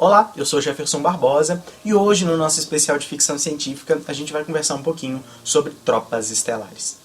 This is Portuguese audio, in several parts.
Olá, eu sou Jefferson Barbosa e hoje no nosso especial de ficção científica a gente vai conversar um pouquinho sobre Tropas Estelares.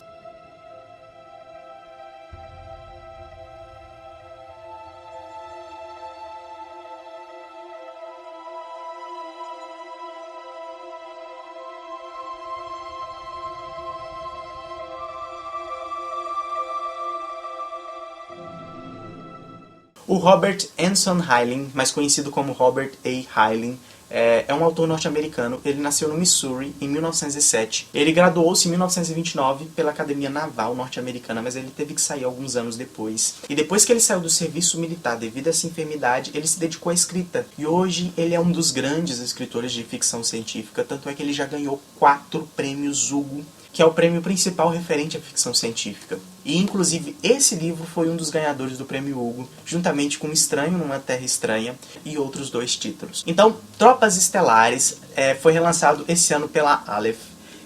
O Robert Anson Heinlein, mais conhecido como Robert A. Heinlein, é um autor norte-americano. Ele nasceu no Missouri em 1907. Ele graduou-se em 1929 pela Academia Naval norte-americana, mas ele teve que sair alguns anos depois. E depois que ele saiu do serviço militar devido a essa enfermidade, ele se dedicou à escrita. E hoje ele é um dos grandes escritores de ficção científica, tanto é que ele já ganhou 4 prêmios Hugo, que é o prêmio principal referente à ficção científica. E, inclusive, esse livro foi um dos ganhadores do prêmio Hugo, juntamente com Estranho numa Terra Estranha e outros 2 títulos. Então, Tropas Estelares foi relançado esse ano pela Aleph,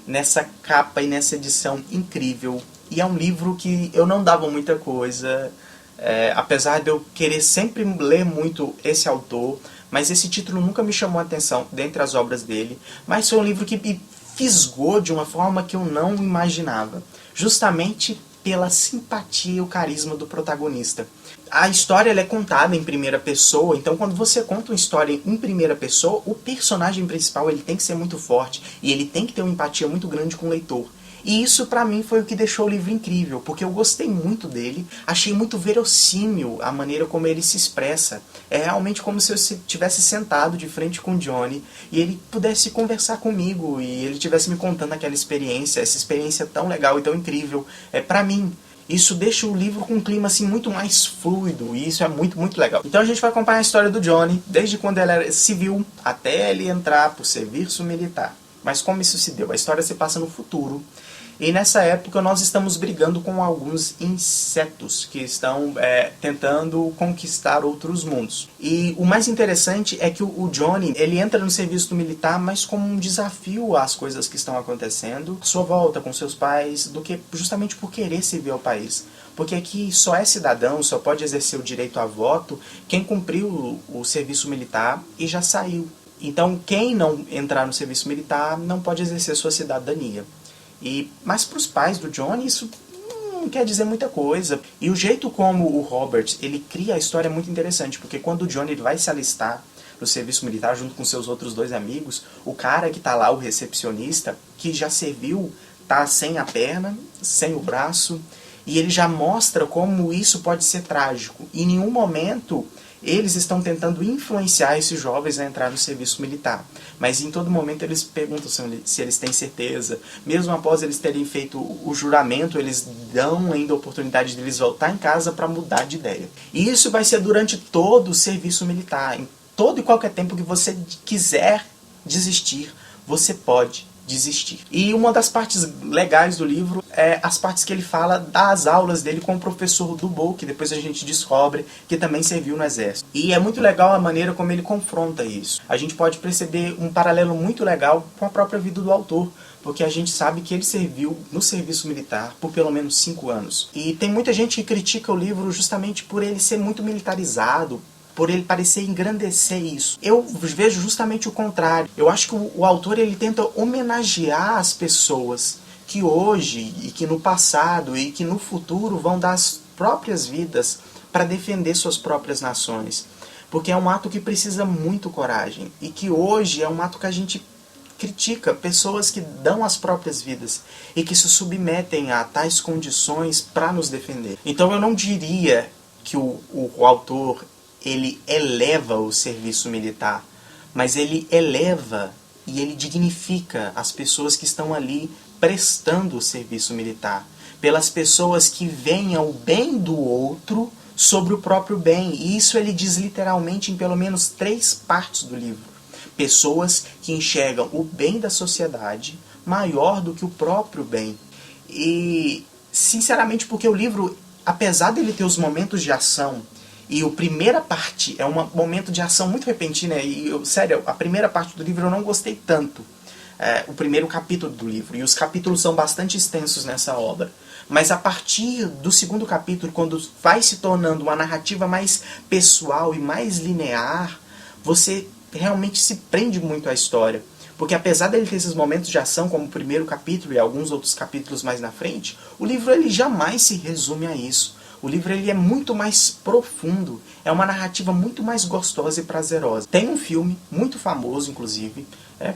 nessa capa e nessa edição incrível. E é um livro que eu não dava muita coisa, apesar de eu querer sempre ler muito esse autor, mas esse título nunca me chamou a atenção dentre as obras dele. Mas foi um livro que me fisgou de uma forma que eu não imaginava, justamente pela simpatia e o carisma do protagonista. A história ela é contada em primeira pessoa, então quando você conta uma história em primeira pessoa, o personagem principal ele tem que ser muito forte e ele tem que ter uma empatia muito grande com o leitor. E isso pra mim foi o que deixou o livro incrível, porque eu gostei muito dele, achei muito verossímil a maneira como ele se expressa. É realmente como se eu estivesse sentado de frente com o Johnny e ele pudesse conversar comigo e ele estivesse me contando aquela experiência, essa experiência tão legal e tão incrível. Pra mim, isso deixa o livro com um clima assim, muito mais fluido e isso é muito, muito legal. Então a gente vai acompanhar a história do Johnny, desde quando ele era civil até ele entrar pro serviço militar. Mas como isso se deu? A história se passa no futuro. E nessa época nós estamos brigando com alguns insetos que estão tentando conquistar outros mundos. E o mais interessante é que o Johnny ele entra no serviço militar, mas como um desafio às coisas que estão acontecendo, sua volta com seus pais, do que justamente por querer servir ao país. Porque aqui só é cidadão, só pode exercer o direito a voto quem cumpriu o serviço militar e já saiu. Então quem não entrar no serviço militar não pode exercer sua cidadania. Mas para os pais do Johnny isso não quer dizer muita coisa. E o jeito como o Robert ele cria a história é muito interessante, porque quando o Johnny ele vai se alistar no serviço militar junto com seus outros 2 amigos, o cara que está lá, o recepcionista, que já serviu, tá sem a perna, sem o braço, e ele já mostra como isso pode ser trágico. E em nenhum momento eles estão tentando influenciar esses jovens a entrar no serviço militar. Mas em todo momento eles perguntam se eles têm certeza. Mesmo após eles terem feito o juramento, eles dão ainda a oportunidade de eles voltar em casa para mudar de ideia. E isso vai ser durante todo o serviço militar. Em todo e qualquer tempo que você quiser desistir, você pode desistir. E uma das partes legais do livro é as partes que ele fala das aulas dele com o professor Dubou, que depois a gente descobre que também serviu no exército. E é muito legal a maneira como ele confronta isso. A gente pode perceber um paralelo muito legal com a própria vida do autor, porque a gente sabe que ele serviu no serviço militar por pelo menos 5 anos. E tem muita gente que critica o livro justamente por ele ser muito militarizado, por ele parecer engrandecer isso. Eu vejo justamente o contrário. Eu acho que o autor ele tenta homenagear as pessoas que hoje, e que no passado, e que no futuro vão dar as próprias vidas para defender suas próprias nações. Porque é um ato que precisa muito coragem. E que hoje é um ato que a gente critica, pessoas que dão as próprias vidas e que se submetem a tais condições para nos defender. Então eu não diria que o autor ele eleva o serviço militar, mas ele eleva e ele dignifica as pessoas que estão ali prestando o serviço militar, pelas pessoas que veem o bem do outro sobre o próprio bem. E isso ele diz literalmente em pelo menos 3 partes do livro. Pessoas que enxergam o bem da sociedade maior do que o próprio bem. E, sinceramente, porque o livro, apesar dele ter os momentos de ação, e a primeira parte é um momento de ação muito repentina, e sério, a primeira parte do livro eu não gostei tanto. O primeiro capítulo do livro, e os capítulos são bastante extensos nessa obra. Mas a partir do 2º capítulo, quando vai se tornando uma narrativa mais pessoal e mais linear, você realmente se prende muito à história. Porque apesar dele ter esses momentos de ação, como o primeiro capítulo e alguns outros capítulos mais na frente, o livro ele jamais se resume a isso. O livro ele é muito mais profundo, é uma narrativa muito mais gostosa e prazerosa. Tem um filme muito famoso, inclusive,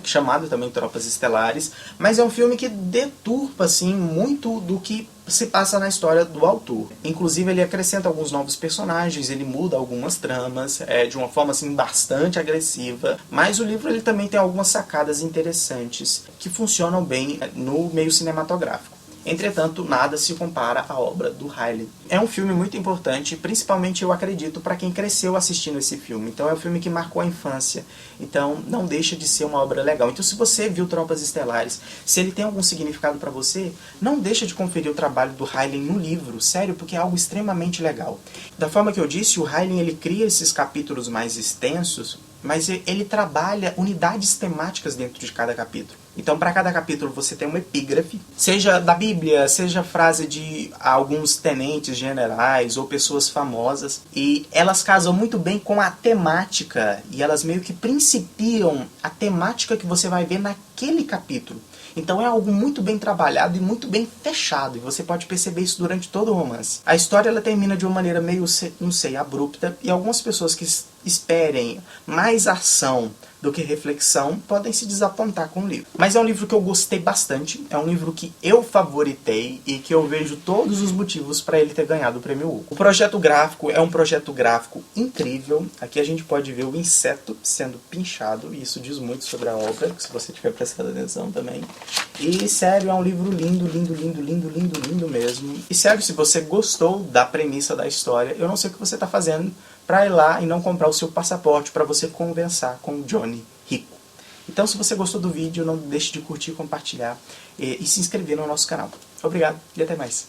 chamado também Tropas Estelares, mas é um filme que deturpa assim, muito do que se passa na história do autor. Inclusive ele acrescenta alguns novos personagens, ele muda algumas tramas, de uma forma assim, bastante agressiva, mas o livro ele também tem algumas sacadas interessantes que funcionam bem no meio cinematográfico. Entretanto, nada se compara à obra do Heinlein. É um filme muito importante, principalmente eu acredito para quem cresceu assistindo esse filme. Então é um filme que marcou a infância. Então não deixa de ser uma obra legal. Então se você viu Tropas Estelares, se ele tem algum significado para você, não deixa de conferir o trabalho do Heinlein no livro, sério, porque é algo extremamente legal. Da forma que eu disse, o Heinlein ele cria esses capítulos mais extensos, mas ele trabalha unidades temáticas dentro de cada capítulo. Então, para cada capítulo você tem uma epígrafe, seja da Bíblia, seja frase de alguns tenentes generais ou pessoas famosas, e elas casam muito bem com a temática, e elas meio que principiam a temática que você vai ver naquele capítulo. Então é algo muito bem trabalhado e muito bem fechado, e você pode perceber isso durante todo o romance. A história ela termina de uma maneira meio, não sei, abrupta, e algumas pessoas que esperem mais ação do que reflexão podem se desapontar com o livro. Mas é um livro que eu gostei bastante, é um livro que eu favoritei e que eu vejo todos os motivos para ele ter ganhado o prêmio Hugo. O projeto gráfico é um projeto gráfico incrível. Aqui a gente pode ver o inseto sendo pinchado, e isso diz muito sobre a obra, se você tiver prestado atenção também. E sério, é um livro lindo, lindo, lindo, lindo, lindo, lindo mesmo. E sério, se você gostou da premissa da história, eu não sei o que você está fazendo para ir lá e não comprar o seu passaporte para você conversar com o Johnny rico. Então, se você gostou do vídeo, não deixe de curtir, compartilhar e se inscrever no nosso canal. Obrigado e até mais.